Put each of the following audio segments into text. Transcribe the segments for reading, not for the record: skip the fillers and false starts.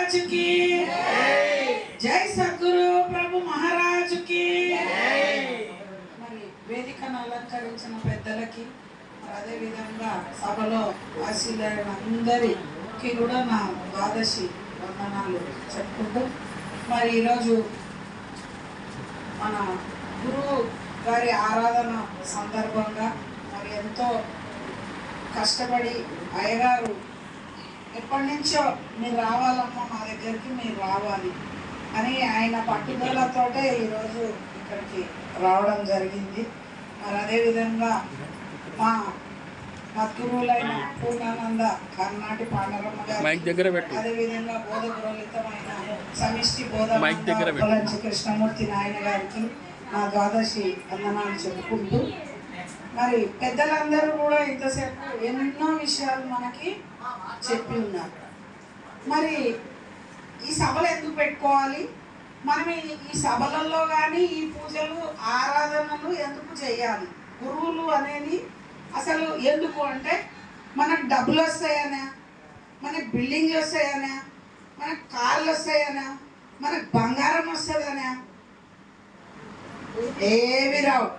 महाराज की जय सद्गुरु प्रभु महाराज की మరి వేదికను అలంకరించిన పెద్దలకి అదే విధంగా సభలో ఆశీర్వాదం అందరికీ కూడా నా ద్వాదశి వందనాలు చెప్పుకుంటూ మరి ఈరోజు మన గురువు గారి ఆరాధన సందర్భంగా మరి ఎంతో కష్టపడి అయ్యగారు ఎప్పటి నుంచో మీరు రావాలమ్మా మా దగ్గరికి మీరు రావాలి అని ఆయన పట్టుదలతోటే ఈరోజు ఇక్కడికి రావడం జరిగింది. మరి అదేవిధంగా మా మద్గురువులైన పూర్ణానంద కర్ణాటి పాండరమ్మ గారు, అదేవిధంగా బోధపురోలితమైన సమిష్టి బోధ కృష్ణమూర్తి నాయన గారికి నా ద్వాదశి వందనాలు చెప్పుకుంటూ మరి పెద్దలందరూ కూడా ఇంతసేపు ఎన్నో విషయాలు మనకి చెప్పి ఉన్నారు. మరి ఈ సభలు ఎందుకు పెట్టుకోవాలి, మనం ఈ సభలలో కానీ ఈ పూజలు ఆరాధనలు ఎందుకు చేయాలి, గురువులు అనేది అసలు ఎందుకు అంటే మనకు డబ్బులు వస్తాయనా, మనకు బిల్డింగ్లు వస్తాయనా, మనకు కార్లు వస్తాయనా, మనకు బంగారం వస్తుందనా? ఏవి రావు.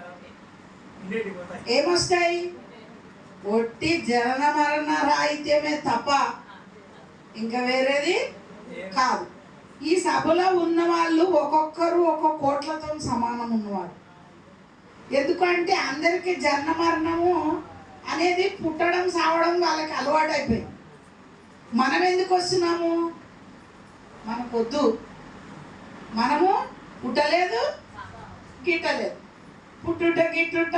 ఏమొస్తాయి? ఒట్టి జనన మరణ రాహిత్యమే తప్ప ఇంకా వేరేది కాదు. ఈ సభలో ఉన్న వాళ్ళు ఒక్కొక్కరు ఒక్కొక్క కోట్లతో సమానం ఉన్నవారు. ఎందుకంటే అందరికీ జన్మ మరణము అనేది పుట్టడం సావడం వాళ్ళకి అలవాటు అయిపోయింది. మనం ఎందుకు వస్తున్నాము? మనకొద్దు. మనము పుట్టలేదు గిట్టలేదు. పుట్టుట గిట్టుట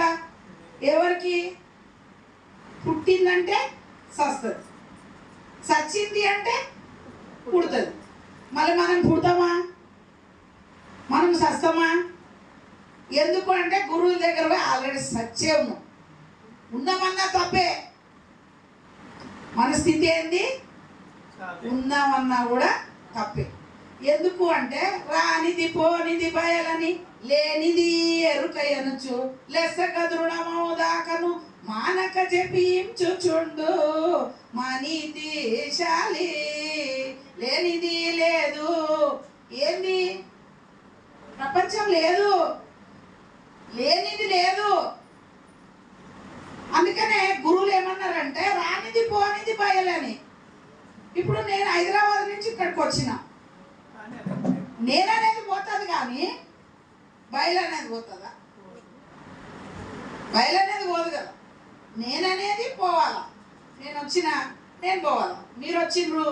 ఎవరికి? పుట్టిందంటే సస్తుంది, సచ్చింది అంటే పుడుతుంది. మళ్ళీ మనం పుడతామా? మనం సస్తామా? ఎందుకు అంటే గురువుల దగ్గర ఆల్రెడీ సచ్చే ఉన్నామన్నా తప్పే. మన స్థితి ఏంది? ఉన్నామన్నా కూడా తప్పే. ఎందుకు అంటే రానిది పోనిది బయలని లేనిది ఎరుకయ్యనుచు లెస్సక దృఢమౌదాకను మానక జపించుచుండు మా నీతిశాలి. లేనిది లేదు. ఏంది? ప్రపంచం లేదు, లేనిది లేదు. అందుకనే గురువులు ఏమన్నారంటే రానిది పోనిది బయలని. ఇప్పుడు నేను హైదరాబాద్ నుంచి ఇక్కడికి వచ్చిన, నేననేది పోతుంది కానీ బయలనేది పోతుందా? బయలనేది పోదు కదా. నేననేది పోవాలా. నేను వచ్చిన నేను పోవాలా. మీరు వచ్చిండ్రు